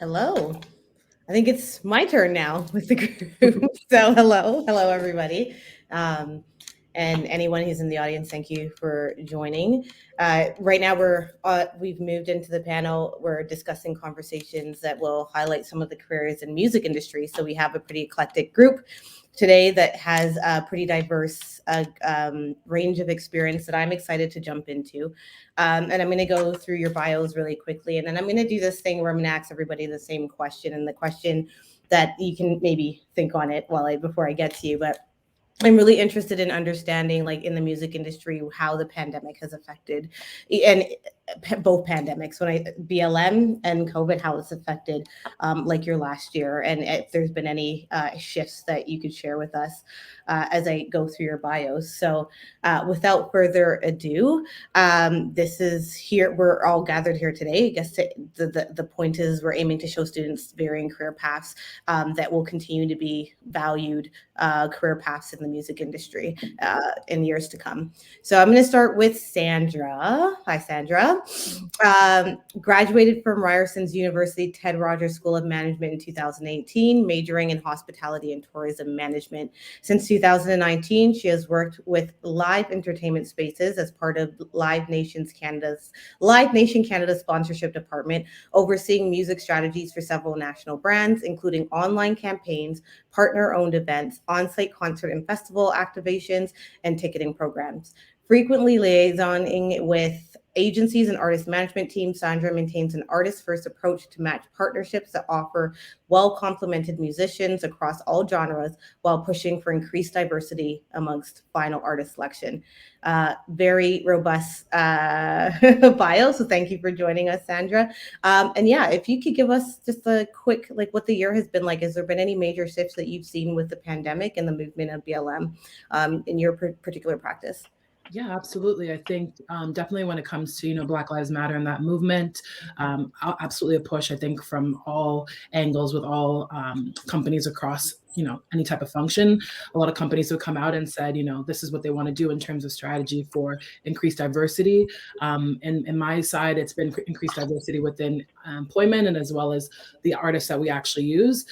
Hello. I think it's my turn now with the group. So hello everybody. Um, and anyone who's in the audience, thank you for joining. Right now, we've moved into the panel. We're discussing conversations that will highlight some of the careers in music industry. So we have a pretty eclectic group today that has a pretty diverse range of experience that I'm excited to jump into. And I'm going to go through your bios really quickly, and then I'm going to do this thing where I'm going to ask everybody the same question, and the question that you can maybe think on it before I get to you, but I'm really interested in understanding, like in the music industry, how the pandemic has affected, and both pandemics, when I BLM and COVID, how it's affected, like your last year, and if there's been any shifts that you could share with us as I go through your bios. So, without further ado, this is here. We're all gathered here today. I guess the point is we're aiming to show students varying career paths that will continue to be valued career paths in the music industry in years to come. So I'm going to start with Sandra. Hi, Sandra. Graduated from Ryerson's University Ted Rogers School of Management in 2018, majoring in hospitality and tourism management. Since 2019, she has worked with live entertainment spaces as part of Live Nation Canada's sponsorship department, overseeing music strategies for several national brands, including online campaigns, partner-owned events, on-site concert and festival activations, and ticketing programs. Frequently liaisoning with agencies and artist management teams, Sandra maintains an artist-first approach to match partnerships that offer well-complemented musicians across all genres while pushing for increased diversity amongst final artist selection. Very robust bio, so thank you for joining us, Sandra. And yeah, if you could give us just a quick, like, what the year has been like. Has there been any major shifts that you've seen with the pandemic and the movement of BLM in your particular practice? Yeah, absolutely. I think definitely when it comes to Black Lives Matter and that movement, absolutely a push. I think from all angles with all companies across any type of function. A lot of companies have come out and said this is what they want to do in terms of strategy for increased diversity. And in my side, it's been increased diversity within employment and as well as the artists that we actually use.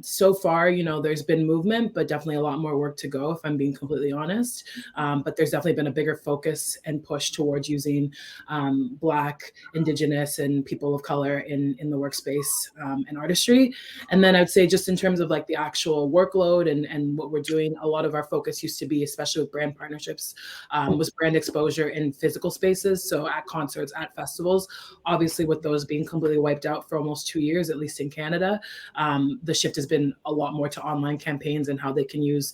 So far, there's been movement, but definitely a lot more work to go, if I'm being completely honest. But there's definitely been a bigger focus and push towards using Black, Indigenous, and people of color in the workspace and artistry. And then I'd say just in terms of like the actual workload and what we're doing, a lot of our focus used to be, especially with brand partnerships, was brand exposure in physical spaces. So at concerts, at festivals, obviously with those being completely wiped out for almost 2 years, at least in Canada, the shift has been a lot more to online campaigns and how they can use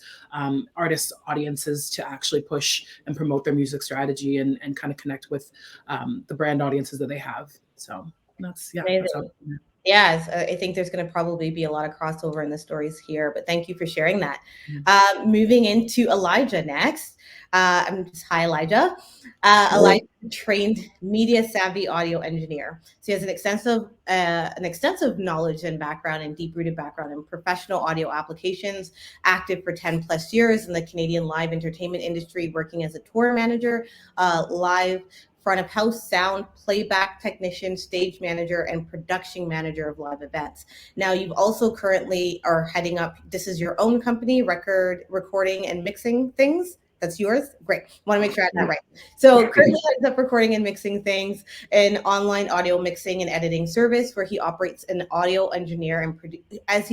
artist audiences to actually push and promote their music strategy and kind of connect with the brand audiences that they have. So that's Amazing. how. Yes, I think there's going to probably be a lot of crossover in the stories here, but thank you for sharing that. Moving into Elijah next. Hi, Elijah. Elijah is a trained media savvy audio engineer. So he has an extensive knowledge and background and deep rooted background in professional audio applications, active for 10 plus years in the Canadian live entertainment industry, working as a tour manager, live front of house sound, playback technician, stage manager, and production manager of live events. Now, you've also currently are heading up, this is your own company, recording and mixing things. That's yours? Great. Want to make sure I had that right. So currently heads up recording and mixing things, an online audio mixing and editing service where he operates an audio engineer and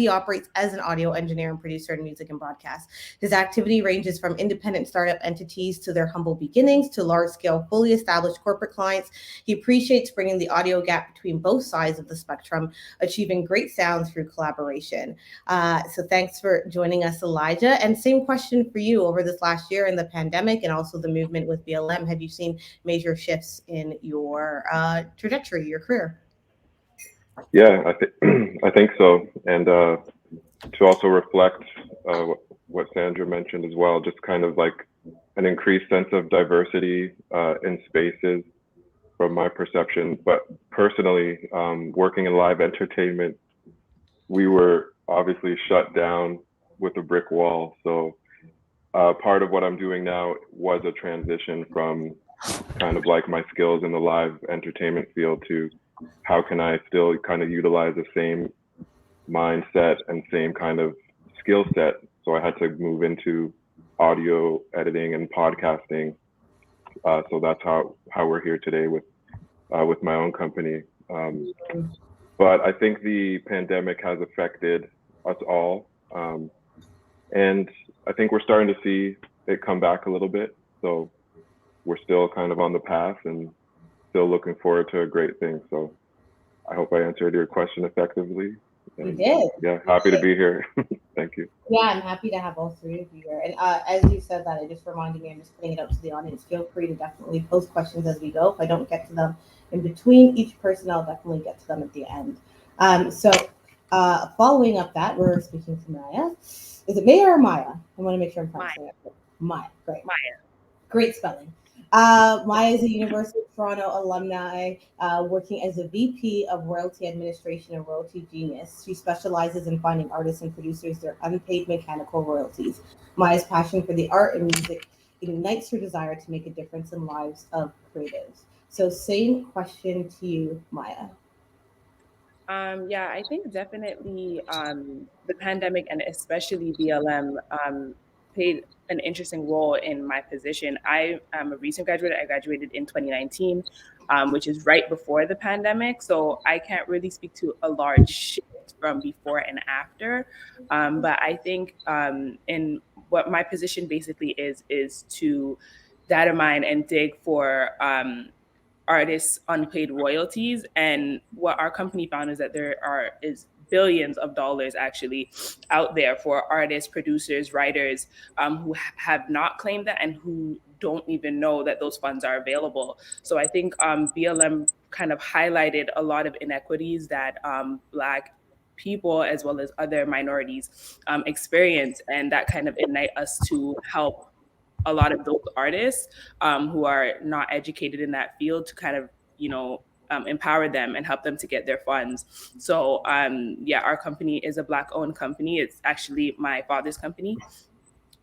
operates as an audio engineer and producer in music and broadcast. His activity ranges from independent startup entities to their humble beginnings to large-scale, fully established corporate clients. He appreciates bringing the audio gap between both sides of the spectrum, achieving great sound through collaboration. So thanks for joining us, Elijah. And same question for you. Over this last year in the pandemic and also the movement with BLM, have you seen major shifts in your trajectory, your career? Yeah, I think so. And to also reflect what Sandra mentioned as well, just kind of like an increased sense of diversity in spaces from my perception. But personally, working in live entertainment, we were obviously shut down with a brick wall. So part of what I'm doing now was a transition from kind of like my skills in the live entertainment field to how can I still kind of utilize the same mindset and same kind of skill set. So I had to move into audio editing and podcasting. So that's how we're here today with my own company. But I think the pandemic has affected us all. And I think we're starting to see it come back a little bit. So we're still kind of on the path and still looking forward to a great thing. So I hope I answered your question effectively. You did. Yeah, happy to be here. Thank you. Yeah, I'm happy to have all three of you here. And as you said that, it just reminded me, I'm just putting it out to the audience. Feel free to definitely post questions as we go. If I don't get to them in between each person, I'll definitely get to them at the end. So following up that, we're speaking to Maya. Is it Maya or Maya? I want to make sure I'm pronouncing it. Maya, great. Maya. Great spelling. Maya is a University of Toronto alumni working as a VP of Royalty Administration and Royalty Genius. She specializes in finding artists and producers their unpaid mechanical royalties. Maya's passion for the art and music ignites her desire to make a difference in lives of creatives. So same question to you, Maya. Yeah, I think definitely the pandemic and especially BLM played an interesting role in my position. I am a recent graduate. I graduated in 2019, which is right before the pandemic. So I can't really speak to a large shift from before and after. But I think in what my position basically is to data mine and dig for artists unpaid royalties. And what our company found is that is billions of dollars actually out there for artists, producers, writers who have not claimed that and who don't even know that those funds are available. So I think BLM kind of highlighted a lot of inequities that Black people as well as other minorities experience, and that kind of ignite us to help a lot of those artists who are not educated in that field to kind of, empower them and help them to get their funds. So yeah, our company is a Black owned company. It's actually my father's company.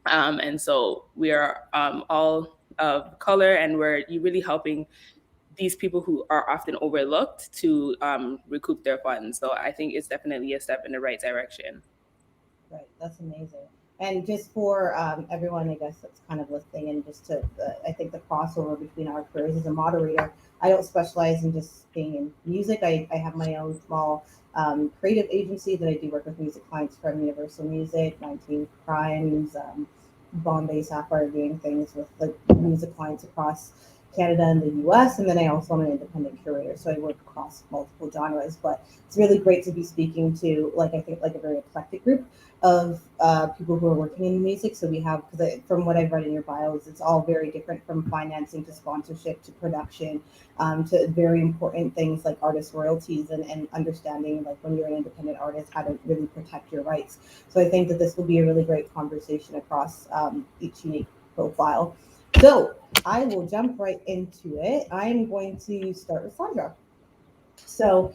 And so we are all of color, and we're really helping these people who are often overlooked to recoup their funds. So I think it's definitely a step in the right direction. Right, that's amazing. And just for everyone, I guess that's kind of listening, and just to, I think the crossover between our careers as a moderator, I don't specialize in just being in music. I have my own small creative agency that I do work with music clients from Universal Music, 19 Crimes, Bombay Sapphire, doing things with like music clients across Canada and the US. And then I also am an independent curator, so I work across multiple genres. But it's really great to be speaking to, like, I think, like a very eclectic group of people who are working in music. So we have, because from what I've read in your bios, it's all very different, from financing to sponsorship to production, to very important things like artist royalties, and understanding, like, when you're an independent artist, how to really protect your rights. So I think that this will be a really great conversation across each unique profile. So I will jump right into it. I'm going to start with Sandra. So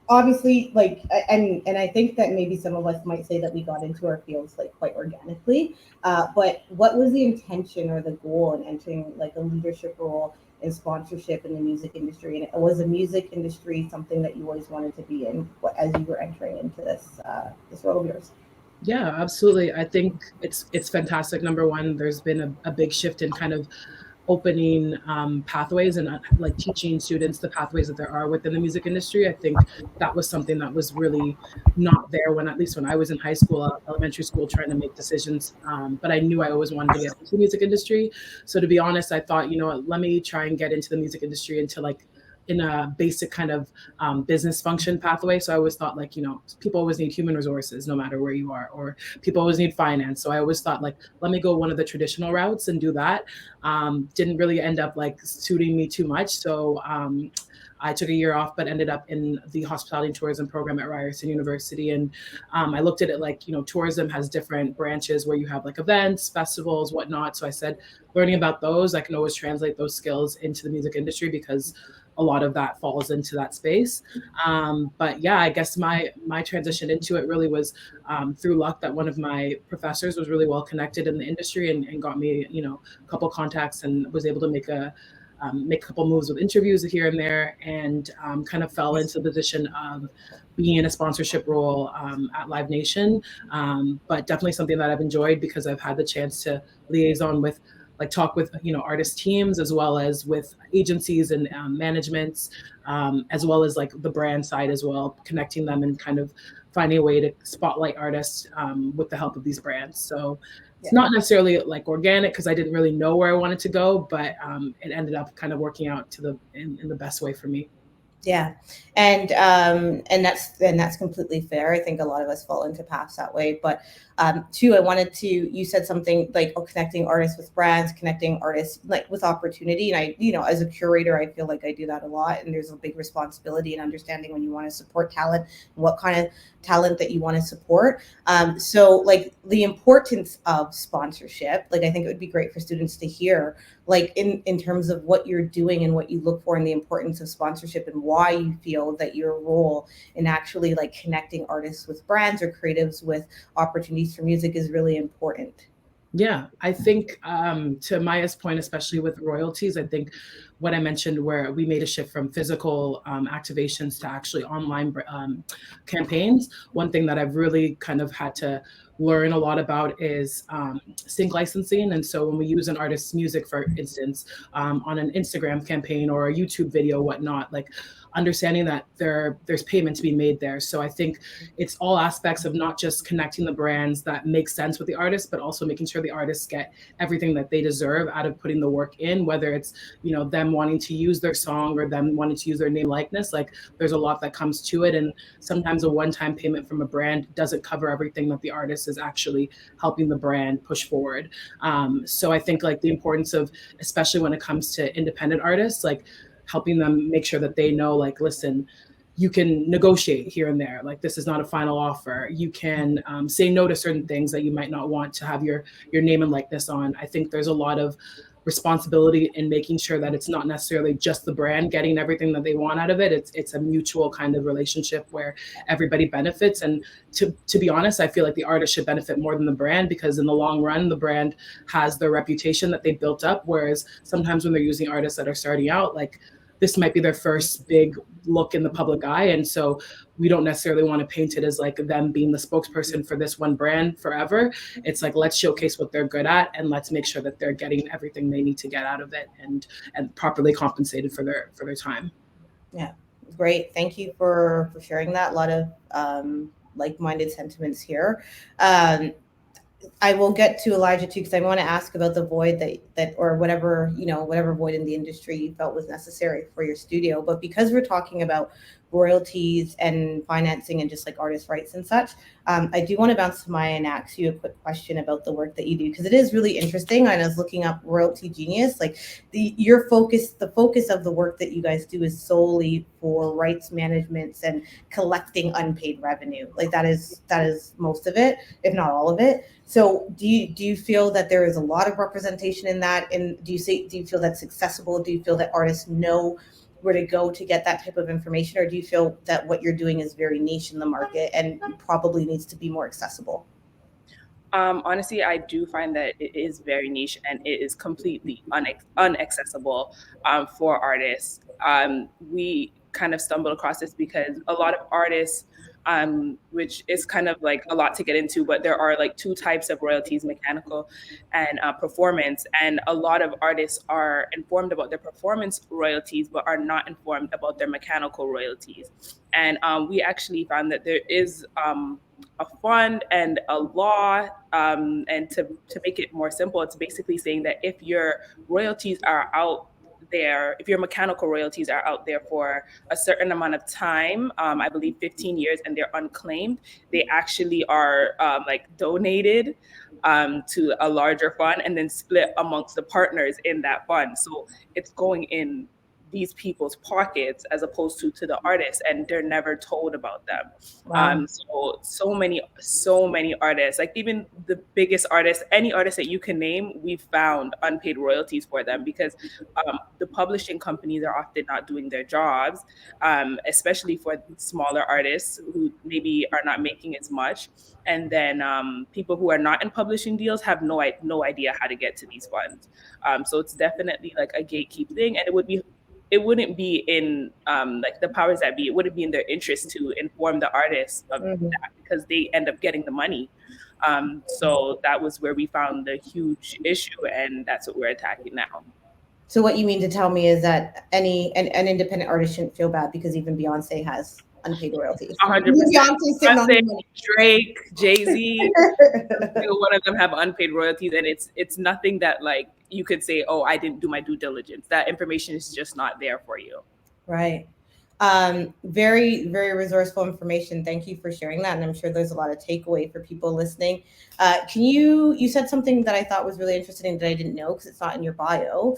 obviously, like, and I think that maybe some of us might say that we got into our fields like quite organically, but what was the intention or the goal in entering like a leadership role in sponsorship in the music industry? And was the music industry something that you always wanted to be in as you were entering into this role of yours? Yeah, absolutely. I think it's fantastic. Number one, there's been a big shift in kind of opening pathways and like teaching students the pathways that there are within the music industry. I think that was something that was really not there when, at least when I was in high school, elementary school, trying to make decisions. But I knew I always wanted to get into the music industry. So to be honest, I thought, let me try and get into the music industry into like in a basic kind of business function pathway. So I always thought, like, people always need human resources no matter where you are, or people always need finance. So I always thought, like, let me go one of the traditional routes and do that. Didn't really end up like suiting me too much. So I took a year off, but ended up in the hospitality and tourism program at Ryerson University. And I looked at it like, tourism has different branches where you have like events, festivals, whatnot. So I said, learning about those, I can always translate those skills into the music industry, because a lot of that falls into that space. But yeah, I guess my transition into it really was through luck, that one of my professors was really well connected in the industry and got me, a couple contacts, and was able to make a make a couple moves with interviews here and there, and kind of fell into the position of being in a sponsorship role at Live Nation. But definitely something that I've enjoyed because I've had the chance to liaison with, like, talk with artist teams, as well as with agencies and managements, as well as like the brand side as well, connecting them and kind of finding a way to spotlight artists with the help of these brands. So it's not necessarily like organic because I didn't really know where I wanted to go, but it ended up kind of working out in the best way for me. Yeah, and that's completely fair. I think a lot of us fall into paths that way. But too, I wanted to. You said something like, oh, connecting artists with brands, connecting artists like with opportunity. And I, as a curator, I feel like I do that a lot. And there's a big responsibility in understanding when you want to support talent, and what kind of talent that you want to support. So like the importance of sponsorship. Like I think it would be great for students to hear, like in terms of what you're doing and what you look for, and the importance of sponsorship, and why you feel that your role in actually like connecting artists with brands or creatives with opportunities for music is really important. Yeah, I think to Maya's point, especially with royalties, I think what I mentioned where we made a shift from physical activations to actually online campaigns. One thing that I've really kind of had to learn a lot about is sync licensing. And so when we use an artist's music, for instance, on an Instagram campaign or a YouTube video, whatnot, like understanding that there's payment to be made there. So I think it's all aspects of not just connecting the brands that make sense with the artist, but also making sure the artists get everything that they deserve out of putting the work in, whether it's, them wanting to use their song or them wanting to use their name likeness. Like there's a lot that comes to it. And sometimes a one-time payment from a brand doesn't cover everything that the artist is actually helping the brand push forward. So I think like the importance of, especially when it comes to independent artists, like helping them make sure that they know, like, listen, you can negotiate here and there. Like this is not a final offer. You can say no to certain things that you might not want to have your name and likeness on. I think there's a lot of responsibility in making sure that it's not necessarily just the brand getting everything that they want out of it. It's a mutual kind of relationship where everybody benefits. And to be honest, I feel like the artist should benefit more than the brand, because in the long run, the brand has their reputation that they built up. Whereas sometimes when they're using artists that are starting out, like this might be their first big look in the public eye. And so we don't necessarily want to paint it as like them being the spokesperson for this one brand forever. It's like, let's showcase what they're good at, and let's make sure that they're getting everything they need to get out of it, and properly compensated for their time. Yeah, great. Thank you for sharing that. A lot of like-minded sentiments here. I will get to Elijah too, because I want to ask about the void that or whatever void in the industry you felt was necessary for your studio. But because we're talking about royalties and financing and just like artist rights and such, I do want to bounce to Maya and ask you a quick question about the work that you do, because it is really interesting. I was looking up Royalty Genius, like the focus of the work that you guys do is solely for rights management and collecting unpaid revenue. Like that is most of it, if not all of it. So do you feel that there is a lot of representation in that? And do you feel that's accessible? Do you feel that artists know where to go to get that type of information? Or do you feel that what you're doing is very niche in the market and probably needs to be more accessible? Honestly, I do find that it is very niche and it is completely unaccessible for artists. We kind of stumbled across this because a lot of artists, which is kind of like a lot to get into, but there are like two types of royalties: mechanical and performance. And a lot of artists are informed about their performance royalties, but are not informed about their mechanical royalties. And we actually found that there is a fund and a law, and to make it more simple, it's basically saying that if your royalties are out there, if your mechanical royalties are out there for a certain amount of time, I believe 15 years, and they're unclaimed, they actually are like donated to a larger fund and then split amongst the partners in that fund. So it's going in these people's pockets as opposed to the artists, and they're never told about them. Wow. So many artists, like even the biggest artists, any artist that you can name, we found unpaid royalties for them because the publishing companies are often not doing their jobs, especially for smaller artists who maybe are not making as much. And then people who are not in publishing deals have no idea how to get to these funds. So it's definitely like a gatekeep thing, and it wouldn't be in like the powers that be, it wouldn't be in their interest to inform the artists of that because they end up getting the money. So that was where we found the huge issue, and that's what we're attacking now. So what you mean to tell me is that an independent artist shouldn't feel bad because even Beyonce has unpaid royalties. 100%. Beyonce's sitting on the money. Drake, Jay-Z, one of them have unpaid royalties, and it's nothing that like you could say, oh, I didn't do my due diligence. That information is just not there for you. Right. Very, very resourceful information. Thank you for sharing that. And I'm sure there's a lot of takeaway for people listening. You said something that I thought was really interesting that I didn't know because it's not in your bio.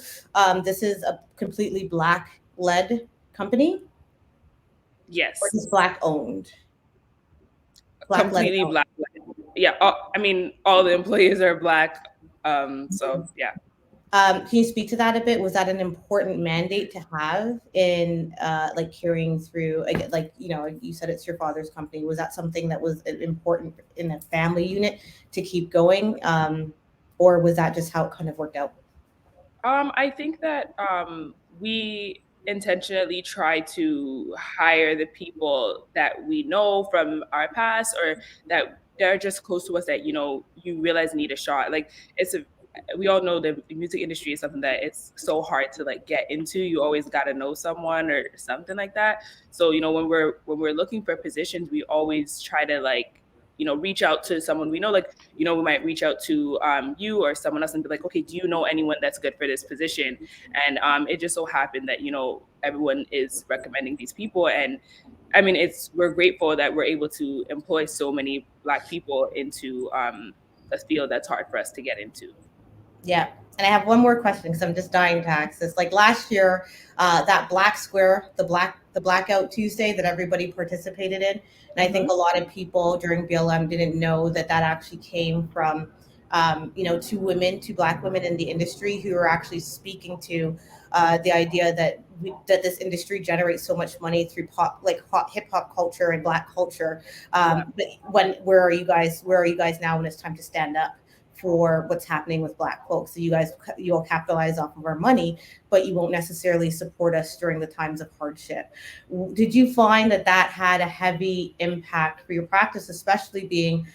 This is a completely Black-led company? Yes. Or is Black owned? Completely Black. Yeah. I mean, all the employees are Black. So yeah. Can you speak to that a bit? Was that an important mandate to have in like carrying through, like, you know, you said it's your father's company. Was that something that was important in a family unit to keep going? Or was that just how it kind of worked out? I think that we intentionally try to hire the people that we know from our past or that they're just close to us that, you know, you realize need a shot. Like we all know the music industry is something that it's so hard to like get into. You always got to know someone or something like that. So, you know, when we're looking for positions, we always try to like, you know, reach out to someone we know, like, you know, we might reach out to you or someone else and be like, okay, do you know anyone that's good for this position? And it just so happened that, you know, everyone is recommending these people. And I mean, we're grateful that we're able to employ so many Black people into a field that's hard for us to get into. Yeah. And I have one more question because I'm just dying to ask this. Like last year, that Black Square, the Blackout Tuesday that everybody participated in. And I think a lot of people during BLM didn't know that actually came from, you know, two Black women in the industry who are actually speaking to the idea that this industry generates so much money through hip hop culture and Black culture. But where are you guys now when it's time to stand up for what's happening with Black folks? So you'll capitalize off of our money, but you won't necessarily support us during the times of hardship. Did you find that had a heavy impact for your practice, especially being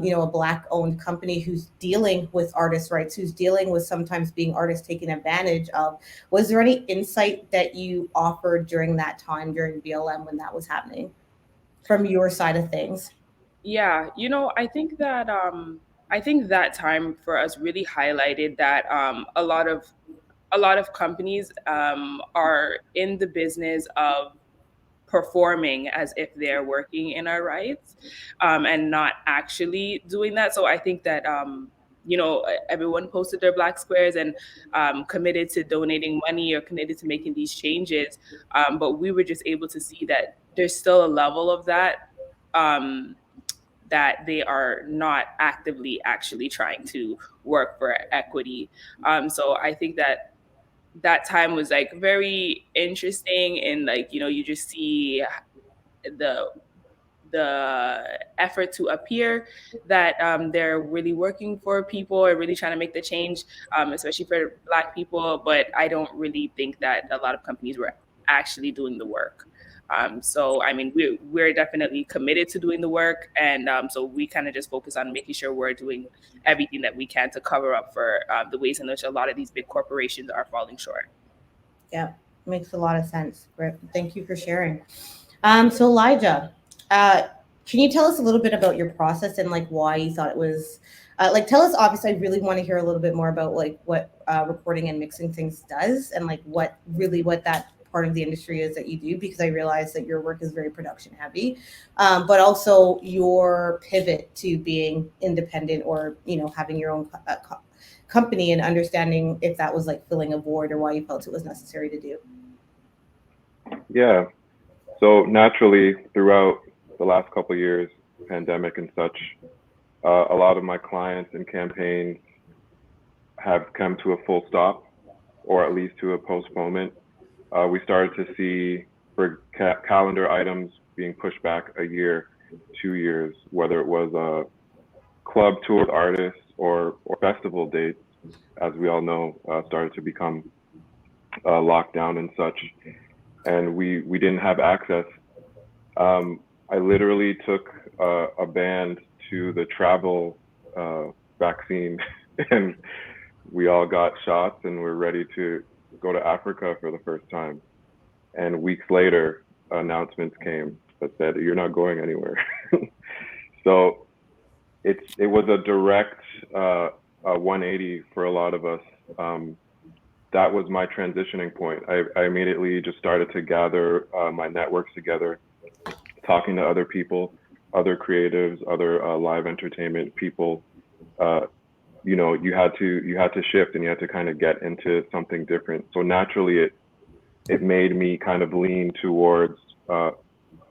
you know, a Black-owned company who's dealing with artists' rights, who's dealing with sometimes being artists taken advantage of? Was there any insight that you offered during that time during BLM when that was happening from your side of things? Yeah, you know, I think that time for us really highlighted that a lot of companies are in the business of performing as if they're working in our rights and not actually doing that. So I think that you know, everyone posted their Black squares and committed to donating money or committed to making these changes, but we were just able to see that there's still a level of that that they are not actively actually trying to work for equity. So I think that time was like very interesting, and like, you know, you just see the effort to appear that they're really working for people or really trying to make the change, especially for Black people. But I don't really think that a lot of companies were actually doing the work. So, I mean, we're definitely committed to doing the work. And so we kind of just focus on making sure we're doing everything that we can to cover up for the ways in which a lot of these big corporations are falling short. Yeah, makes a lot of sense. Great. Thank you for sharing. So Elijah, can you tell us a little bit about your process and like why you thought it was, like, tell us, obviously, I really want to hear a little bit more about like what recording and mixing things does and like what that part of the industry is that you do, because I realize that your work is very production heavy, but also your pivot to being independent or, you know, having your own company and understanding if that was like filling a void or why you felt it was necessary to do. Yeah. So naturally, throughout the last couple of years, pandemic and such, a lot of my clients and campaigns have come to a full stop, or at least to a postponement. We started to see for calendar items being pushed back a year, 2 years, whether it was a club tour with artists or festival dates, as we all know, started to become locked down and such, and we didn't have access. I literally took a band to the travel vaccine, and we all got shots, and we're ready to go to Africa for the first time. And weeks later, announcements came that said you're not going anywhere. So it was a direct 180 for a lot of us. That was my transitioning point. I immediately just started to gather my networks together, talking to other people, other creatives, other live entertainment people. You had to shift, and you had to kind of get into something different. So naturally, it made me kind of lean towards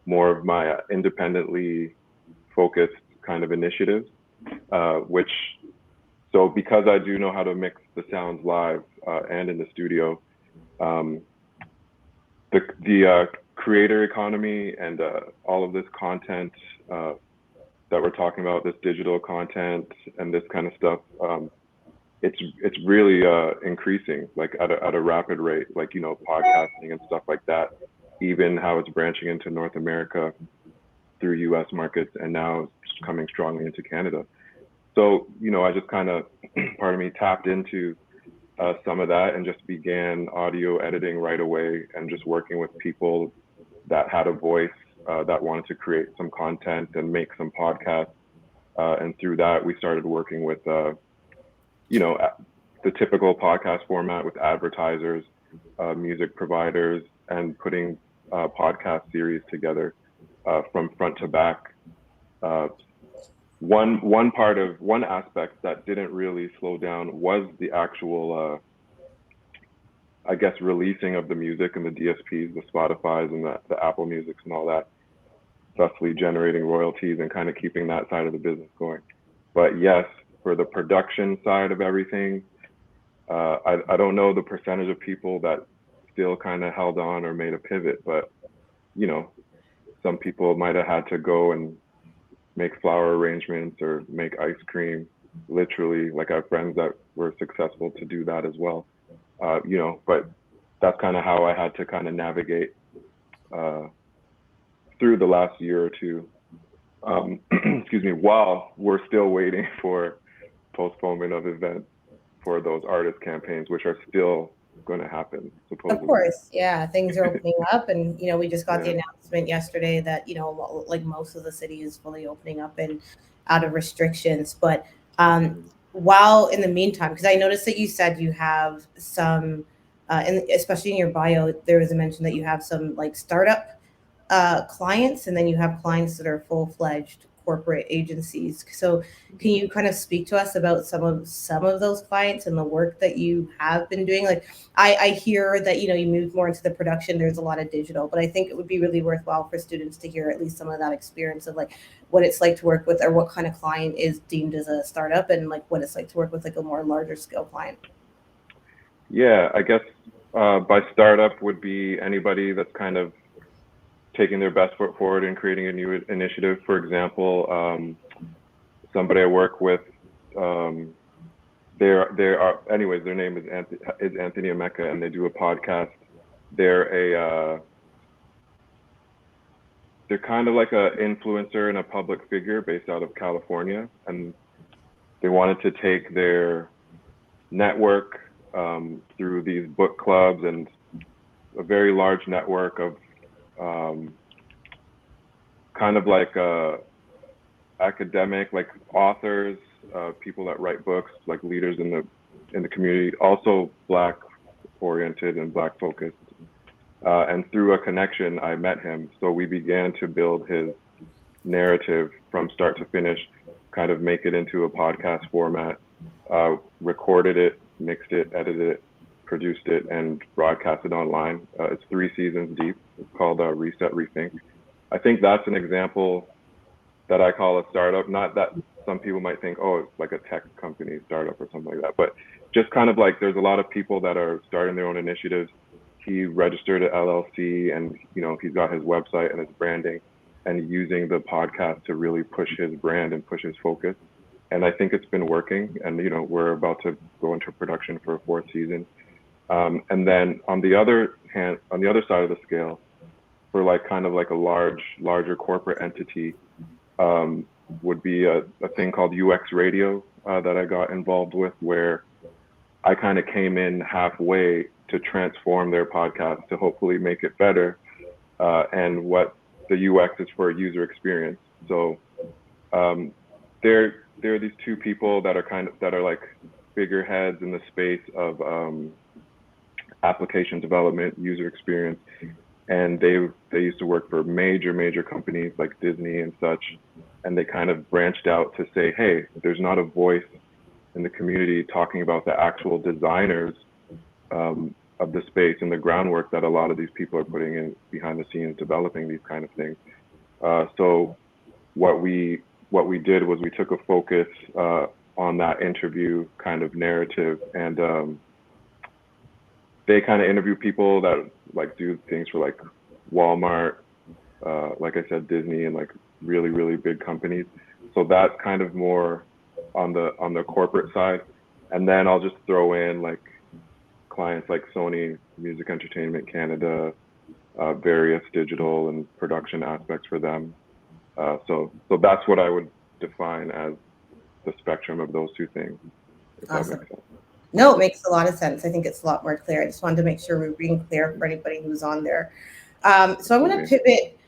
more of my independently focused kind of initiatives, so because I do know how to mix the sounds live and in the studio, the creator economy and all of this content that we're talking about, this digital content and this kind of stuff, it's really increasing, like at a rapid rate, like, podcasting and stuff like that, even how it's branching into North America through US markets, and now it's coming strongly into Canada. So, I just kind of, tapped into some of that and just began audio editing right away, and just working with people that had a voice, that wanted to create some content and make some podcasts. And through that, we started working with, the typical podcast format with advertisers, music providers, and putting podcast series together from front to back. One aspect that didn't really slow down was the actual, releasing of the music and the DSPs, the Spotify's and the Apple Musics and all that, thusly generating royalties and kind of keeping that side of the business going. But yes, for the production side of everything, I don't know the percentage of people that still kind of held on or made a pivot, but some people might have had to go and make flower arrangements or make ice cream, literally. Like, I have friends that were successful to do that as well. But that's kind of how I had to kind of navigate through the last year or two, while we're still waiting for postponement of events for those artist campaigns, which are still going to happen, supposedly. Of course, yeah, things are opening up, and we just got the announcement yesterday that like most of the city is fully opening up and out of restrictions. But while in the meantime, because I noticed that you said you have some, and especially in your bio, there was a mention that you have some like startup clients, and then you have clients that are full-fledged corporate agencies. So can you kind of speak to us about some of those clients and the work that you have been doing? Like, I hear that you moved more into the production, there's a lot of digital, but I think it would be really worthwhile for students to hear at least some of that experience of like what it's like to work with, or what kind of client is deemed as a startup, and like what it's like to work with like a more larger scale client. Yeah, I guess by startup would be anybody that's kind of taking their best foot forward and creating a new initiative. For example, somebody I work with, they are, anyways, their name is Anthony Emeka, and they do a podcast. They're kind of like a influencer and a public figure based out of California, and they wanted to take their network through these book clubs and a very large network of kind of like academic, like authors, people that write books, like leaders in the community, also Black oriented and Black focused. And through a connection, I met him. So we began to build his narrative from start to finish, kind of make it into a podcast format, recorded it, mixed it, edited it, produced it and broadcast it online. It's 3 seasons deep. It's called Reset Rethink. I think that's an example that I call a startup. Not that some people might think, oh, it's like a tech company startup or something like that, but just kind of like there's a lot of people that are starting their own initiatives. He registered an LLC, and he's got his website and his branding, and using the podcast to really push his brand and push his focus. And I think it's been working. And we're about to go into production for a 4th season. And then on the other side of the scale, for like kind of like a larger corporate entity, would be a thing called UX Radio that I got involved with, where I kind of came in halfway to transform their podcast to hopefully make it better. And what the UX is for user experience. So there are these 2 people that are like figureheads in the space of application development, user experience, and they used to work for major companies like Disney and such, and they kind of branched out to say, hey, there's not a voice in the community talking about the actual designers of the space and the groundwork that a lot of these people are putting in behind the scenes developing these kind of things. So what we did was we took a focus on that interview kind of narrative, and they kind of interview people that like do things for like Walmart, like I said, Disney, and like really big companies. So that's kind of more on the corporate side. And then I'll just throw in like clients like Sony Music Entertainment Canada, various digital and production aspects for them. So that's what I would define as the spectrum of those 2 things. Awesome. No, it makes a lot of sense. I think it's a lot more clear. I just wanted to make sure we were being clear for anybody who's on there. So I'm going to pivot.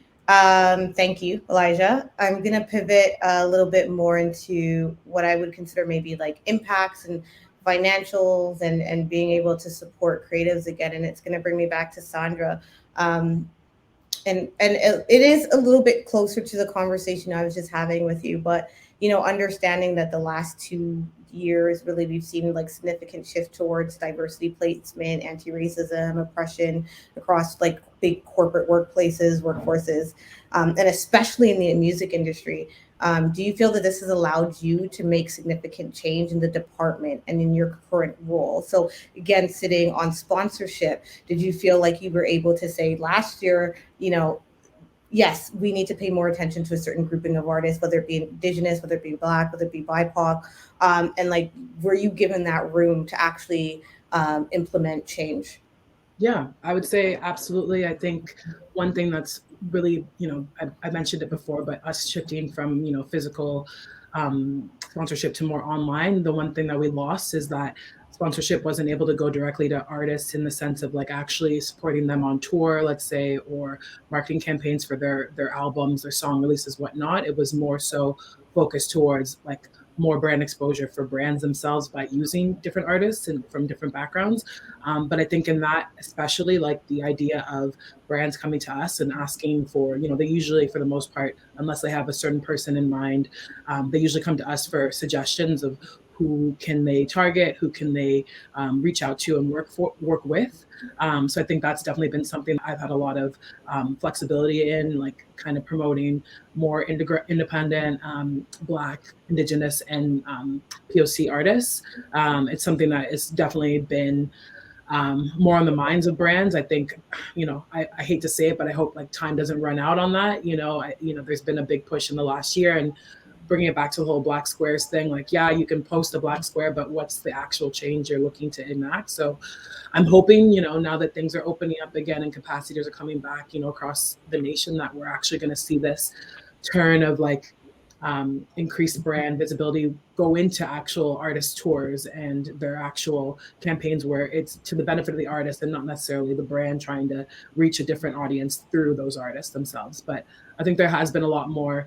Thank you, Elijah. I'm going to pivot a little bit more into what I would consider maybe like impacts and financials and being able to support creatives again. And it's going to bring me back to Sandra. And it is a little bit closer to the conversation I was just having with you, but understanding that the last 2 years, really, we've seen like significant shift towards diversity placement, anti-racism, oppression across like big corporate workforces, and especially in the music industry. Do you feel that this has allowed you to make significant change in the department and in your current role? So again, sitting on sponsorship, did you feel like you were able to say last year, yes, we need to pay more attention to a certain grouping of artists, whether it be Indigenous, whether it be Black, whether it be BIPOC, and like, were you given that room to actually implement change? Yeah, I would say absolutely. I think one thing that's really, I mentioned it before, but us shifting from, physical sponsorship to more online, the one thing that we lost is that sponsorship wasn't able to go directly to artists in the sense of like actually supporting them on tour, let's say, or marketing campaigns for their albums, their song releases, whatnot. It was more so focused towards like more brand exposure for brands themselves by using different artists and from different backgrounds. But I think in that, especially like the idea of brands coming to us and asking for, they usually, for the most part, unless they have a certain person in mind, they usually come to us for suggestions of who can they target, who can they reach out to and work with. So I think that's definitely been something I've had a lot of flexibility in, like kind of promoting more independent, Black, Indigenous, and POC artists. It's something that has definitely been more on the minds of brands. I think, I hate to say it, but I hope like time doesn't run out on that. There's been a big push in the last year, and bringing it back to the whole Black squares thing, like, yeah, you can post a Black square, but what's the actual change you're looking to enact? So I'm hoping, now that things are opening up again and capacities are coming back, across the nation, that we're actually going to see this turn of like increased brand visibility go into actual artist tours and their actual campaigns where it's to the benefit of the artist and not necessarily the brand trying to reach a different audience through those artists themselves. But I think there has been a lot more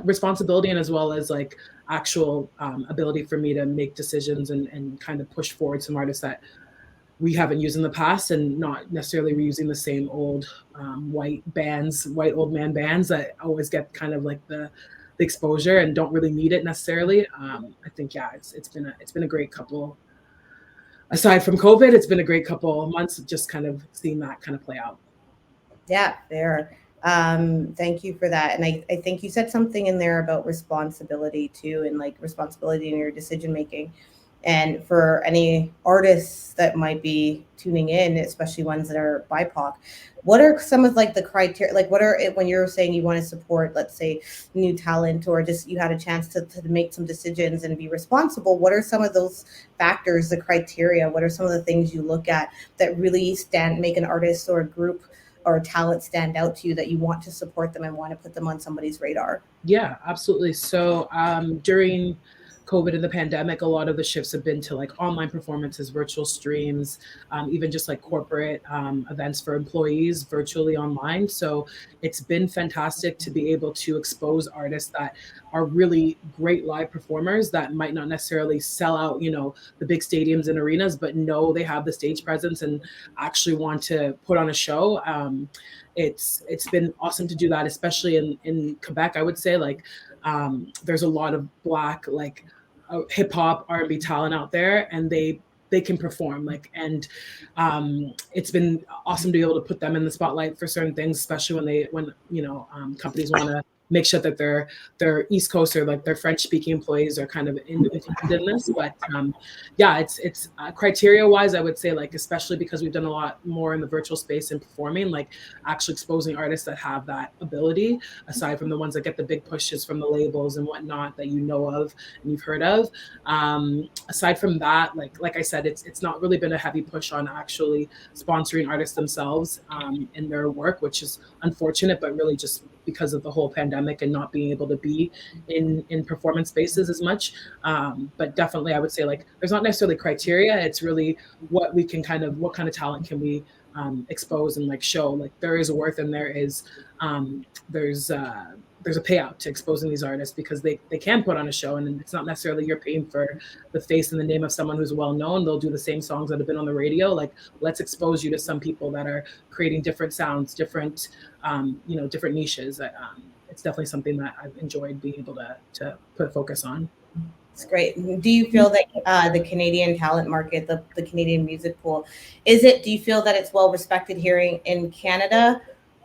responsibility, and as well as like actual ability for me to make decisions and kind of push forward some artists that we haven't used in the past, and not necessarily reusing the same old white old man bands that always get kind of like the exposure and don't really need it necessarily. I think it's been a great couple aside from COVID, it's been a great couple of months of just kind of seeing that kind of play out. Yeah, fair. Thank you for that. And I think you said something in there about responsibility too, and like responsibility in your decision making. And for any artists that might be tuning in, especially ones that are BIPOC, what are some of like the criteria? Like, what are it when you're saying you want to support, let's say, new talent, or just you had a chance to make some decisions and be responsible? What are some of those factors, the criteria? What are some of the things you look at that really make an artist or a group or talent stand out to you that you want to support them and want to put them on somebody's radar? Yeah, absolutely. So during COVID and the pandemic, a lot of the shifts have been to like online performances, virtual streams, even just like corporate events for employees virtually online. So it's been fantastic to be able to expose artists that are really great live performers that might not necessarily sell out, the big stadiums and arenas, but know they have the stage presence and actually want to put on a show. It's been awesome to do that, especially in Quebec. I would say like there's a lot of Black like hip hop R&B talent out there, and they can perform and it's been awesome to be able to put them in the spotlight for certain things, especially when companies want to make sure that their East Coast or like their French speaking employees are kind of included in this. But yeah, it's criteria wise, I would say like, especially because we've done a lot more in the virtual space and performing, like actually exposing artists that have that ability, aside from the ones that get the big pushes from the labels and whatnot that you know of and you've heard of. Aside from that, like I said, it's not really been a heavy push on actually sponsoring artists themselves in their work, which is unfortunate, but really just because of the whole pandemic and not being able to be in performance spaces as much. But definitely I would say like there's not necessarily criteria. It's really what kind of talent can we expose and like show. Like there is worth and there's a payout to exposing these artists because they can put on a show, and it's not necessarily you're paying for the face and the name of someone who's well known. They'll do the same songs that have been on the radio. Like let's expose you to some people that are creating different sounds, different different niches. It's definitely something that I've enjoyed being able to put focus on. It's great. Do you feel that the Canadian talent market, the Canadian music pool, do you feel that it's well respected here in Canada,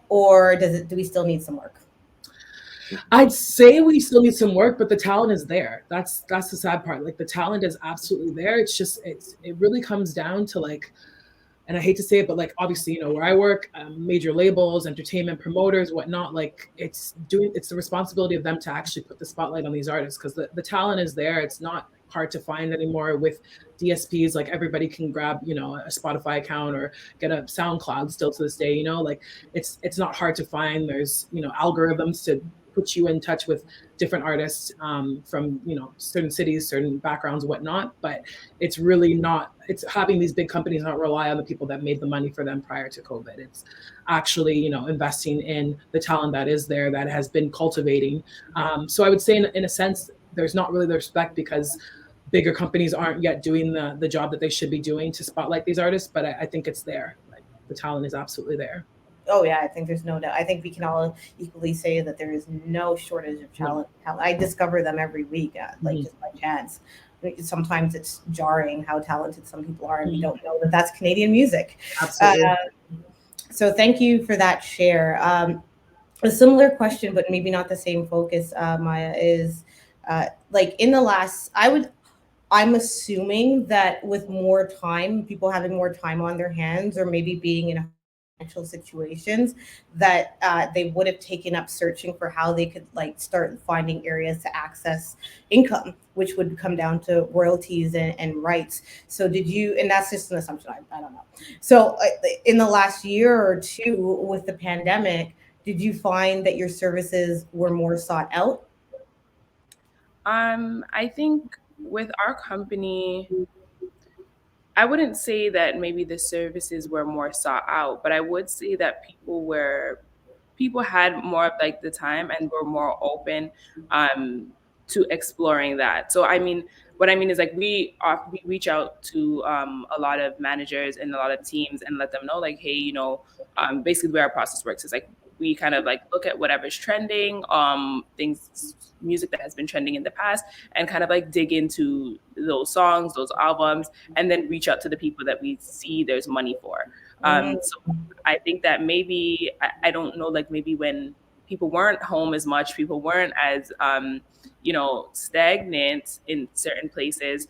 or do we still need some work? I'd say we still need some work, but the talent is there. That's the sad part. Like the talent is absolutely there. It's just it really comes down to like, and I hate to say it, but like obviously, where I work, major labels, entertainment promoters, whatnot, like it's the responsibility of them to actually put the spotlight on these artists, because the talent is there. It's not hard to find anymore with DSPs. Like everybody can grab, a Spotify account or get a SoundCloud still to this day, like it's not hard to find. There's, algorithms to put you in touch with different artists from certain cities, certain backgrounds, whatnot. But it's really not. It's having these big companies not rely on the people that made the money for them prior to COVID. It's actually investing in the talent that is there, that has been cultivating. So I would say in a sense, there's not really the respect because bigger companies aren't yet doing the job that they should be doing to spotlight these artists. But I think it's there. Like the talent is absolutely there. Oh yeah, I think there's no doubt. I think we can all equally say that there is no shortage of talent. I discover them every week, just by chance. Sometimes it's jarring how talented some people are, and we don't know that that's Canadian music. Absolutely. So thank you for that share. A similar question, but maybe not the same focus, Maya, is like in the last, I'm assuming that with more time, people having more time on their hands, or maybe being in financial situations, that they would have taken up searching for how they could like start finding areas to access income, which would come down to royalties and rights. So and that's just an assumption, I don't know. So in the last year or two with the pandemic, did you find that your services were more sought out? I think with our company, I wouldn't say that maybe the services were more sought out, but I would say that people had more of like the time and were more open to exploring that. So I mean, what I mean is like we reach out to a lot of managers and a lot of teams and let them know like, hey, basically the way our process works is like we kind of like look at whatever's trending, music that has been trending in the past, and kind of like dig into those songs, those albums, and then reach out to the people that we see there's money for. So I think that maybe I don't know, like maybe when people weren't home as much, people weren't as stagnant in certain places.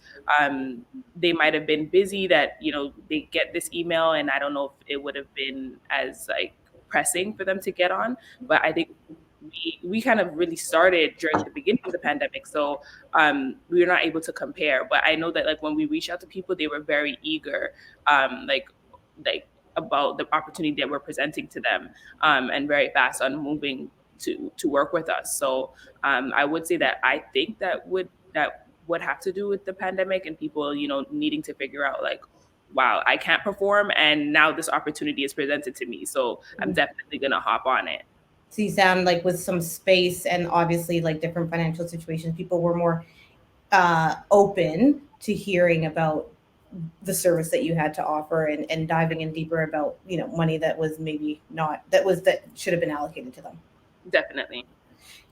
They might have been busy that they get this email, and I don't know if it would have been as like pressing for them to get on. But I think we kind of really started during the beginning of the pandemic, so we were not able to compare. But I know that like when we reached out to people, they were very eager, like about the opportunity that we're presenting to them, and very fast on moving to work with us. So I would say that I think that would have to do with the pandemic and people needing to figure out like, wow, I can't perform, and now this opportunity is presented to me, so I'm definitely gonna hop on it. So you sound like with some space and obviously like different financial situations, people were more open to hearing about the service that you had to offer, and diving in deeper about money that was maybe not that should have been allocated to them. Definitely.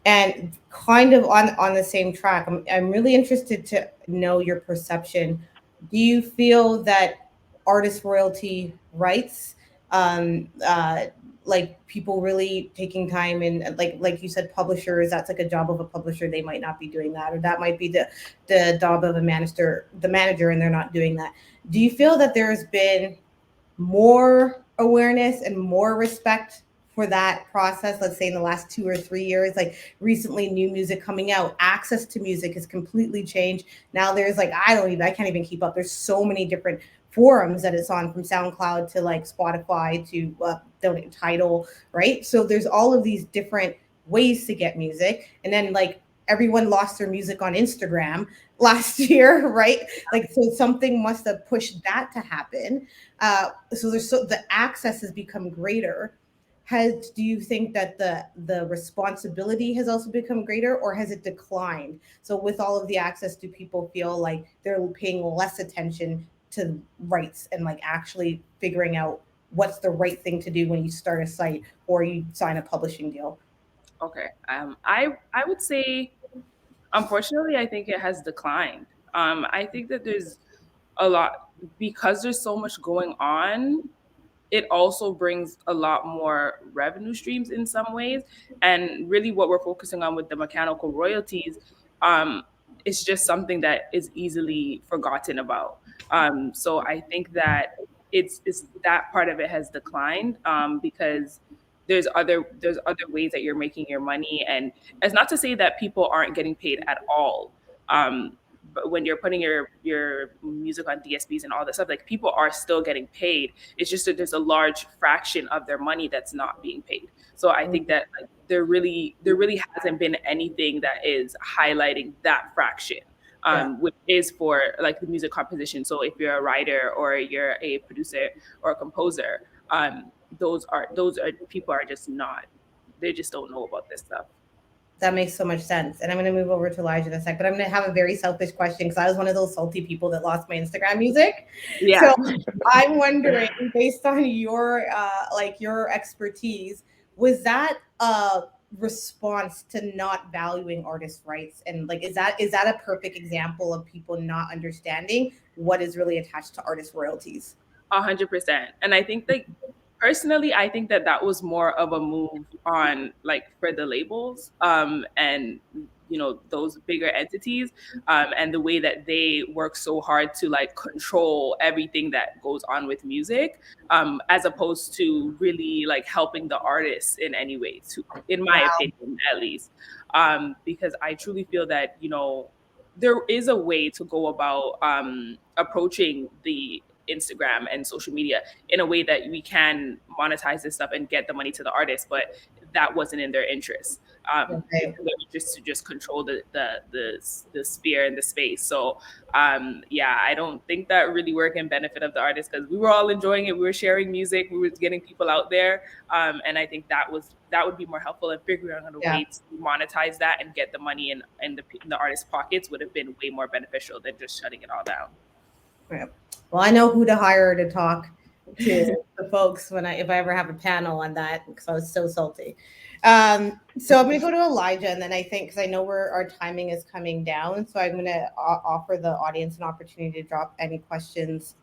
And kind of on the same track, I'm really interested to know your perception. Do you feel that artist royalty rights, um, uh, like people really taking time, and like you said, publishers, that's like a job of a publisher, they might not be doing that, or that might be the job of the manager, and they're not doing that. Do you feel that there's been more awareness and more respect for that process, let's say in the last 2 or 3 years? Like recently, new music coming out, access to music has completely changed. Now there's like, I can't even keep up, there's so many different forums that it's on, from SoundCloud to like Spotify to donate title, right? So there's all of these different ways to get music, and then like everyone lost their music on Instagram last year, right? Like, so something must have pushed that to happen. So the access has become greater. Do you think that the responsibility has also become greater, or has it declined? So with all of the access, do people feel like they're paying less attention to rights and like actually figuring out what's the right thing to do when you start a site or you sign a publishing deal? Okay. I would say, unfortunately, I think it has declined. I think that there's a lot, because there's so much going on. It also brings a lot more revenue streams in some ways. And really what we're focusing on with the mechanical royalties, is just something that is easily forgotten about. So I think that it's that part of it has declined, because there's other ways that you're making your money. And it's not to say that people aren't getting paid at all. Um, but when you're putting your music on DSPs and all that stuff, like people are still getting paid. It's just that there's a large fraction of their money that's not being paid. So I think that like, there really hasn't been anything that is highlighting that fraction, which is for like the music composition. So if you're a writer or you're a producer or a composer, those are people are just not, they just don't know about this stuff. That makes so much sense. And I'm going to move over to Elijah in a sec, but I'm going to have a very selfish question, because I was one of those salty people that lost my Instagram music. Yeah. So I'm wondering, based on your your expertise, was that a response to not valuing artist rights? And like, is that a perfect example of people not understanding what is really attached to artist royalties? 100%. And I think like personally, I think that was more of a move on like for the labels, and those bigger entities, and the way that they work so hard to like control everything that goes on with music, as opposed to really like helping the artists in any way, to in my Wow. opinion at least. Because I truly feel that there is a way to go about approaching the Instagram and social media in a way that we can monetize this stuff and get the money to the artist, but that wasn't in their interest. Okay. It's in their interest to just control the sphere and the space. So yeah, I don't think that really worked in benefit of the artist, because we were all enjoying it. We were sharing music. We were getting people out there, and I think that would be more helpful. And figuring out a way to monetize that and get the money in the artist's pockets would have been way more beneficial than just shutting it all down. Yeah. Well, I know who to hire to talk to the folks if I ever have a panel on that, because I was so salty. So I'm going to go to Elijah, and then I think, because I know our timing is coming down, so I'm going to offer the audience an opportunity to drop any questions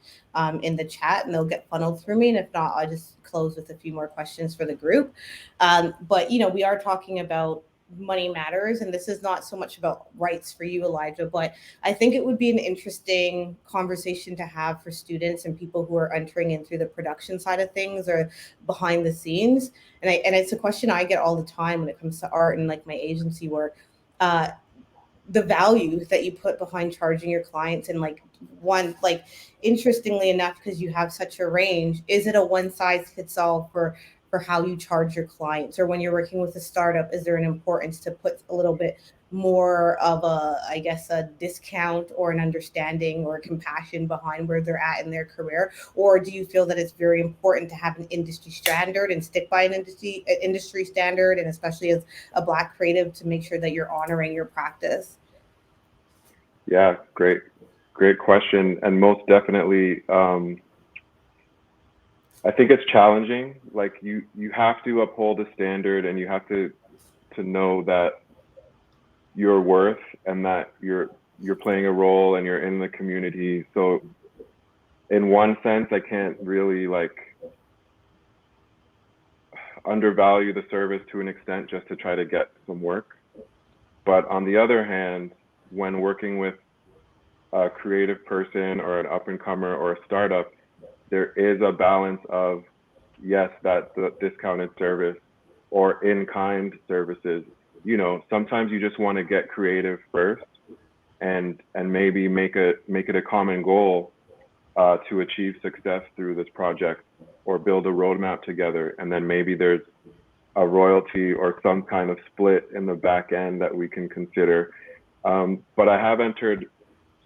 in the chat, and they'll get funneled through me. And if not, I'll just close with a few more questions for the group. But we are talking about money matters, and this is not so much about rights for you, Elijah, but I think it would be an interesting conversation to have for students and people who are entering in through the production side of things or behind the scenes. And it's a question I get all the time when it comes to art and like my agency work. The value that you put behind charging your clients, and like interestingly enough, because you have such a range, is it a one size fits all for how you charge your clients? Or when you're working with a startup, is there an importance to put a little bit more of a discount or an understanding or compassion behind where they're at in their career? Or do you feel that it's very important to have an industry standard and stick by an industry standard, and especially as a Black creative, to make sure that you're honoring your practice? Yeah, great question. And most definitely, I think it's challenging. Like you have to uphold a standard, and you have to know that your worth and that you're playing a role and you're in the community. So in one sense, I can't really undervalue the service to an extent just to try to get some work. But on the other hand, when working with a creative person or an up and comer or a startup, there is a balance of, yes, that the discounted service or in-kind services. Sometimes you just want to get creative first and maybe make it a common goal to achieve success through this project, or build a roadmap together. And then maybe there's a royalty or some kind of split in the back end that we can consider. But I have entered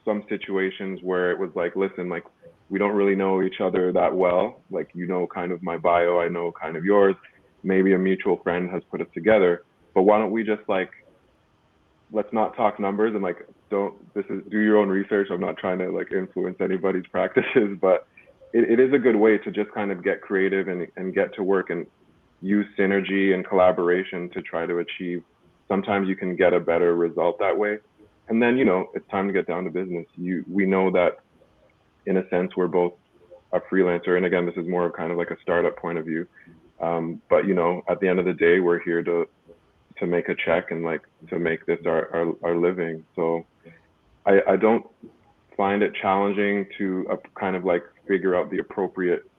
some situations where it was like, listen, like, we don't really know each other that well. Like, kind of my bio, I know kind of yours. Maybe a mutual friend has put us together, but why don't we just let's not talk numbers, and do your own research. I'm not trying to influence anybody's practices, but it is a good way to just kind of get creative and get to work and use synergy and collaboration to try to achieve. Sometimes you can get a better result that way. And then, it's time to get down to business. We know that, in a sense, we're both a freelancer. And again, this is more kind of like a startup point of view. But, at the end of the day, we're here to make a check and to make this our living. So I don't find it challenging to kind of figure out the appropriate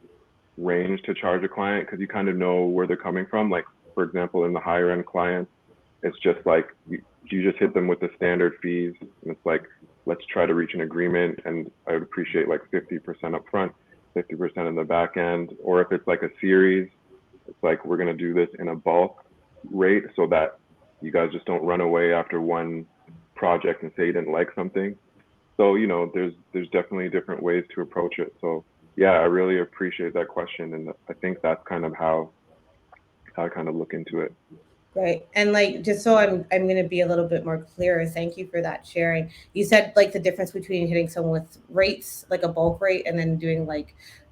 range to charge a client, because you kind of know where they're coming from. Like, for example, in the higher end clients, it's just you just hit them with the standard fees, and it's let's try to reach an agreement, and I would appreciate 50% up front, 50% in the back end. Or if it's a series, it's we're going to do this in a bulk rate so that you guys just don't run away after one project and say you didn't like something. So, there's definitely different ways to approach it. So yeah, I really appreciate that question. And I think that's kind of how I kind of look into it. Right. And just so I'm going to be a little bit more clear, thank you for that sharing. You said the difference between hitting someone with rates, like a bulk rate, and then doing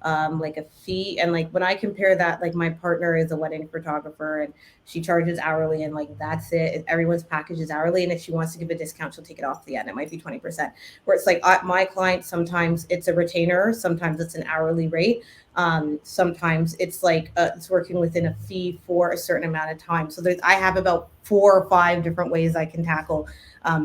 a fee. And when I compare that, my partner is a wedding photographer, and she charges hourly, and that's it. Everyone's package is hourly. And if she wants to give a discount, she'll take it off the end. It might be 20%. Where it's my client, sometimes it's a retainer, sometimes it's an hourly rate. Sometimes it's it's working within a fee for a certain amount of time. So I have about 4 or 5 different ways I can tackle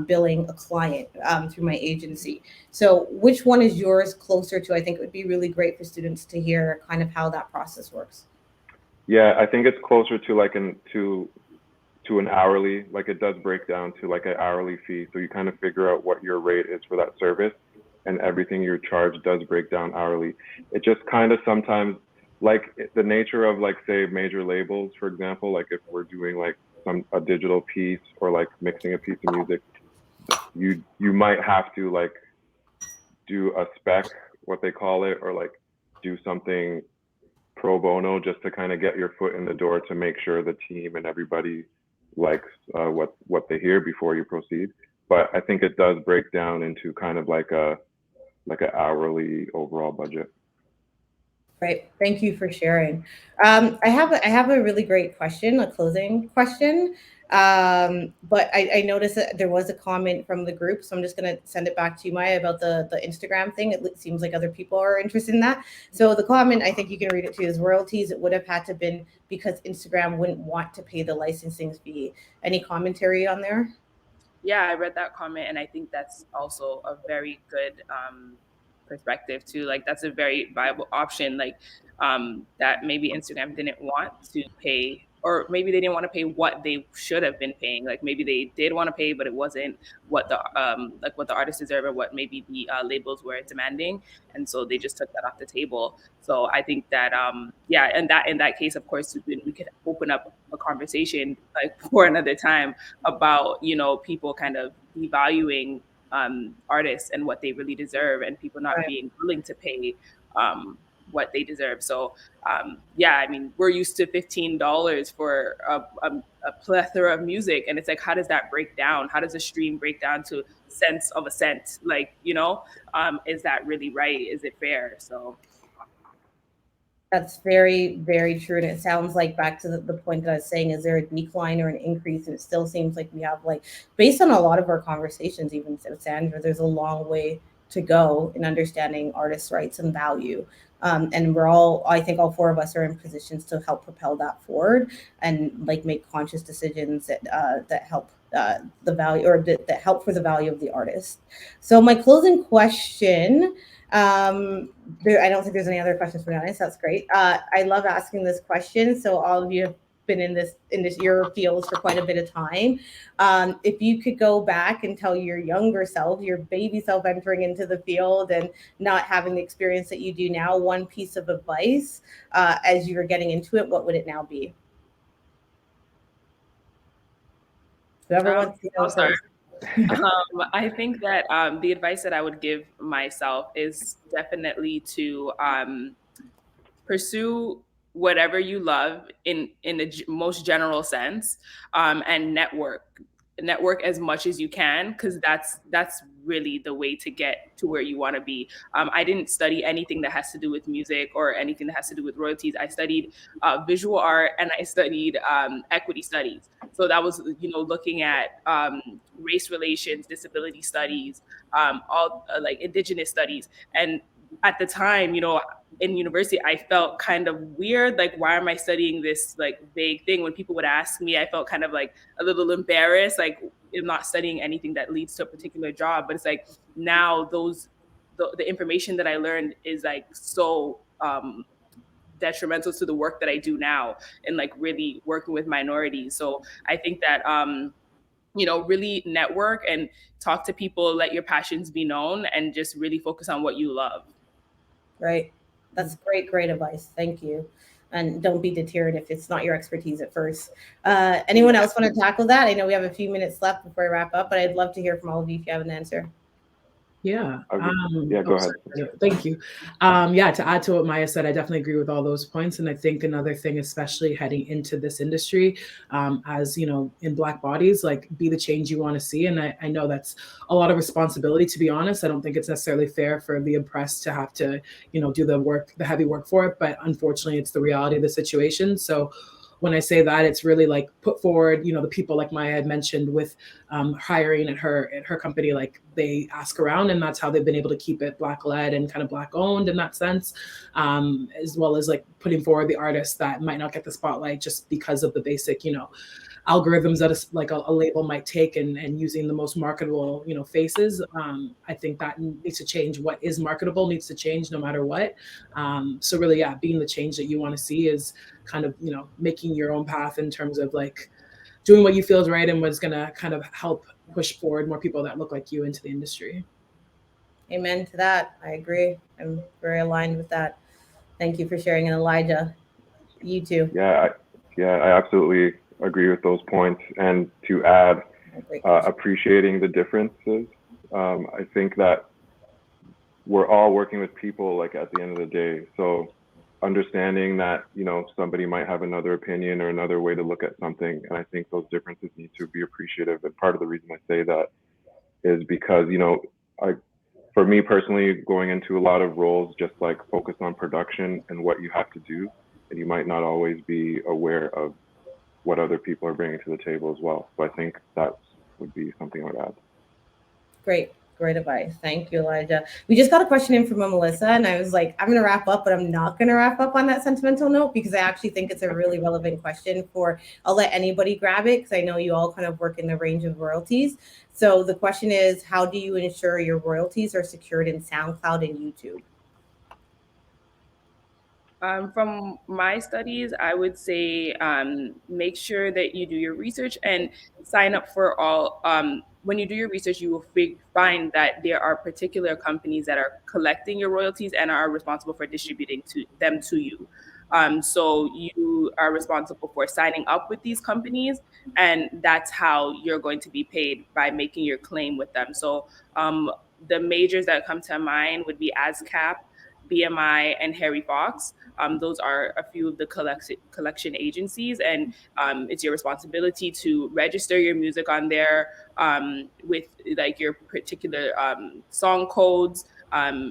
billing a client through my agency. So which one is yours closer to? I think it would be really great for students to hear kind of how that process works. Yeah, I think it's closer to an hourly. It does break down to an hourly fee. So you kind of figure out what your rate is for that service, and everything you're charged does break down hourly. It just kind of sometimes, the nature of say major labels, for example, if we're doing a digital piece or mixing a piece of music, you might have to do a spec, what they call it, or do something pro bono just to kind of get your foot in the door to make sure the team and everybody likes what they hear before you proceed. But I think it does break down into kind of an hourly overall budget. Right. Thank you for sharing. I have a really great question, a closing question. But I noticed that there was a comment from the group, so I'm just going to send it back to you, Maya, about the Instagram thing. It seems like other people are interested in that. So the comment, I think you can read it too, is royalties. It would have had to been because Instagram wouldn't want to pay the licensing fee. Any commentary on there? Yeah, I read that comment, and I think that's also a very good perspective too. Like that's a very viable option. Like that maybe Instagram didn't want to pay, or maybe they didn't want to pay what they should have been paying. Like maybe they did want to pay, but it wasn't what the like what the artists deserve or what maybe the labels were demanding, and so they just took that off the table. So I think that yeah, and that in that case, of course, we could open up a conversation like for another time about people kind of devaluing artists and what they really deserve, and people not Right. being willing to pay what they deserve. So yeah, I mean, we're used to $15 for a plethora of music, and it's like, how does that break down? How does a stream break down to cents of a cent? Like, is that really right? Is it fair? So That's very, very true. And it sounds like back to the point that I was saying, is there a decline or an increase? And it still seems like we have, like, based on a lot of our conversations, even with Sandra, there's a long way to go in understanding artists' rights and value. And we're all, I think all four of us are in positions to help propel that forward and like make conscious decisions that help the value or that help for the value of the artist. So my closing question, I don't think there's any other questions from the audience. That's great. I love asking this question. So all of you have been in this your fields for quite a bit of time. If you could go back and tell your younger self, your baby self entering into the field and not having the experience that you do now, one piece of advice as you were getting into it, what would it now be? Whoever wants to go I'll start. first. I think that the advice that I would give myself is definitely to pursue whatever you love in the most general sense, and network as much as you can, because that's really the way to get to where you want to be. I didn't study anything that has to do with music or anything that has to do with royalties. I studied visual art, and I studied equity studies. So that was looking at race relations, disability studies, all like indigenous studies. And at the time, in university, I felt kind of weird. Like, why am I studying this like vague thing? When people would ask me, I felt kind of like a little embarrassed. Like, I'm not studying anything that leads to a particular job. But it's like now the information that I learned is like so detrimental to the work that I do now, and like really working with minorities. So I think that really network and talk to people, let your passions be known, and just really focus on what you love. Right. That's great, great advice. Thank you. And don't be deterred if it's not your expertise at first. Anyone else want to tackle that? I know we have a few minutes left before I wrap up, but I'd love to hear from all of you if you have an answer. Yeah. Yeah, go ahead. Sorry. Thank you. Yeah, to add to what Maya said, I definitely agree with all those points. And I think another thing, especially heading into this industry, as in Black bodies, like be the change you want to see. And I know that's a lot of responsibility, to be honest. I don't think it's necessarily fair for the oppressed to have to, do the heavy work for it. But unfortunately, it's the reality of the situation. So when I say that, it's really like put forward, the people like Maya had mentioned with hiring at her company, like they ask around, and that's how they've been able to keep it Black led and kind of Black owned in that sense, as well as like putting forward the artists that might not get the spotlight just because of the basic, algorithms that a label might take, and using the most marketable, faces. I think that needs to change. What is marketable needs to change no matter what. So really, yeah, being the change that you want to see is kind of, making your own path in terms of like doing what you feel is right and what's going to kind of help push forward more people that look like you into the industry. Amen to that. I agree. I'm very aligned with that. Thank you for sharing. And Elijah, you too. Yeah, I absolutely agree with those points. And to add, appreciating the differences. I think that we're all working with people like at the end of the day. So understanding that, somebody might have another opinion or another way to look at something. And I think those differences need to be appreciative. And part of the reason I say that is because, for me personally, going into a lot of roles, just like focus on production and what you have to do, and you might not always be aware of what other people are bringing to the table as well. So I think that would be something I would add. Great advice. Thank you, Elijah. We just got a question in from Melissa, and I was like, I'm going to wrap up, but I'm not going to wrap up on that sentimental note because I actually think it's a really relevant question I'll let anybody grab it because I know you all kind of work in the range of royalties. So the question is, how do you ensure your royalties are secured in SoundCloud and YouTube? From my studies, I would say make sure that you do your research and sign up for all. When you do your research, you will find that there are particular companies that are collecting your royalties and are responsible for distributing them to you. So you are responsible for signing up with these companies, and that's how you're going to be paid by making your claim with them. So the majors that come to mind would be ASCAP, BMI, and Harry Fox. Those are a few of the collection agencies, and it's your responsibility to register your music on there with like your particular song codes,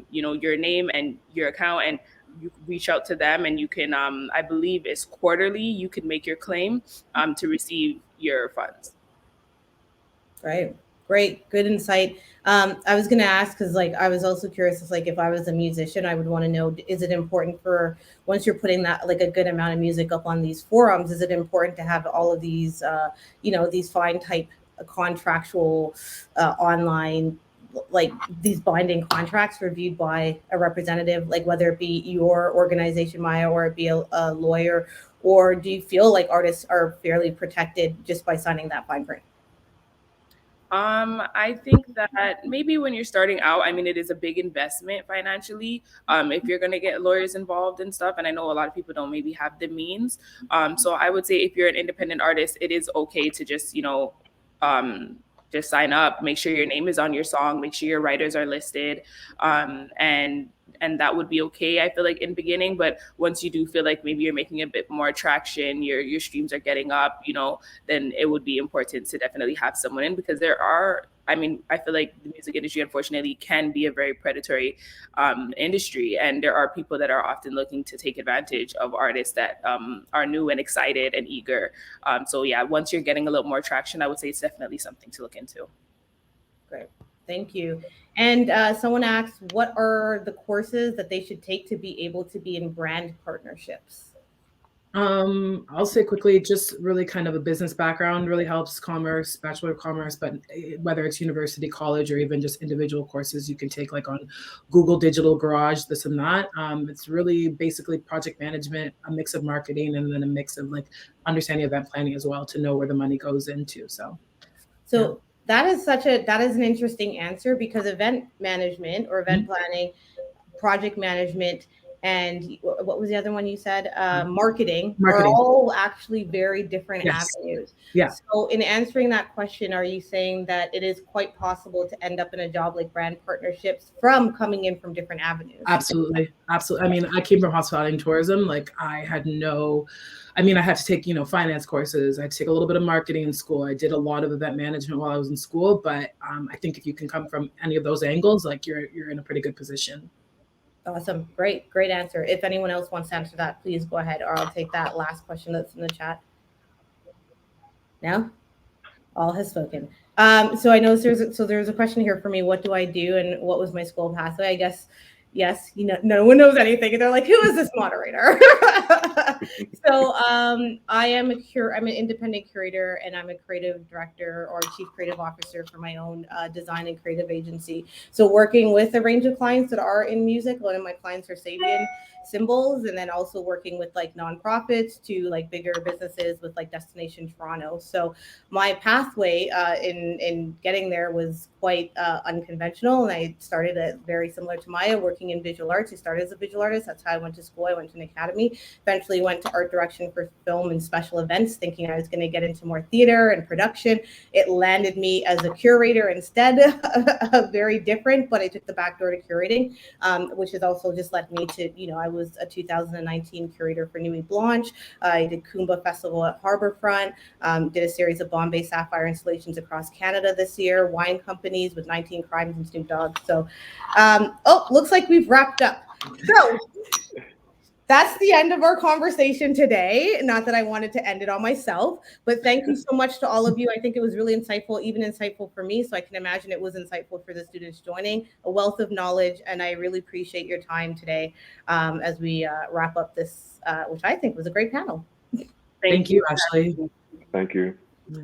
your name and your account, and you reach out to them, and you can, I believe it's quarterly, you can make your claim to receive your funds. Right. Great. Good insight. I was going to ask, because like, I was also curious, it's like, if I was a musician, I would want to know, is it important for, once you're putting that, like a good amount of music up on these forums, is it important to have all of these, these fine type contractual online, like these binding contracts reviewed by a representative, like whether it be your organization, Maya, or it be a lawyer, or do you feel like artists are fairly protected just by signing that fine print? I think that maybe when you're starting out, I mean, it is a big investment financially. If you're going to get lawyers involved and stuff, and I know a lot of people don't maybe have the means. So I would say if you're an independent artist, it is okay to just sign up, make sure your name is on your song, make sure your writers are listed, and that would be okay, I feel like, in beginning. But once you do feel like maybe you're making a bit more traction, your streams are getting up, then it would be important to definitely have someone in, because I feel like the music industry, unfortunately, can be a very predatory industry. And there are people that are often looking to take advantage of artists that are new and excited and eager. So yeah, once you're getting a little more traction, I would say it's definitely something to look into. Great. Thank you. And someone asked, what are the courses that they should take to be able to be in brand partnerships? I'll say quickly, just really kind of a business background really helps. Commerce, Bachelor of Commerce, but whether it's university, college, or even just individual courses you can take, like on Google Digital Garage, this and that. It's really basically project management, a mix of marketing, and then a mix of like understanding event planning as well to know where the money goes into. So yeah. That is an interesting answer, because event management or event planning, project management, and what was the other one you said? Marketing are all actually very different avenues. Yeah. So in answering that question, are you saying that it is quite possible to end up in a job like brand partnerships from coming in from different avenues? Absolutely. I mean, I came from hospitality and tourism. Like I had to take, finance courses. I had to take a little bit of marketing in school. I did a lot of event management while I was in school. But I think if you can come from any of those angles, like you're in a pretty good position. Awesome. Great answer. If anyone else wants to answer that, please go ahead, or I'll take that last question that's in the chat. No? All has spoken. So I know there's a question here for me. What do I do and what was my school pathway? I guess, yes, no one knows anything. And they're like, who is this moderator? So I'm an independent curator, and I'm a creative director or chief creative officer for my own design and creative agency. So working with a range of clients that are in music. One of my clients are Sabian Symbols, and then also working with like nonprofits to like bigger businesses with like Destination Toronto. So my pathway in getting there was quite unconventional, and I started very similar to Maya, working in visual arts. I started as a visual artist. That's how I went to school. I went to an academy, eventually went went to art direction for film and special events, thinking I was going to get into more theater and production. It landed me as a curator instead, very different, but I took the back door to curating, which has also just led me to, I was a 2019 curator for Nuit Blanche. I did Kumba Festival at Harborfront, did a series of Bombay Sapphire installations across Canada this year, wine companies with 19 Crimes and Snoop Dogg. So, looks like we've wrapped up. So that's the end of our conversation today. Not that I wanted to end it on myself, but thank you so much to all of you. I think it was really insightful, even insightful for me. So I can imagine it was insightful for the students joining, a wealth of knowledge. And I really appreciate your time today as we wrap up this, which I think was a great panel. Thank you, Ashley. Thank you. Yeah.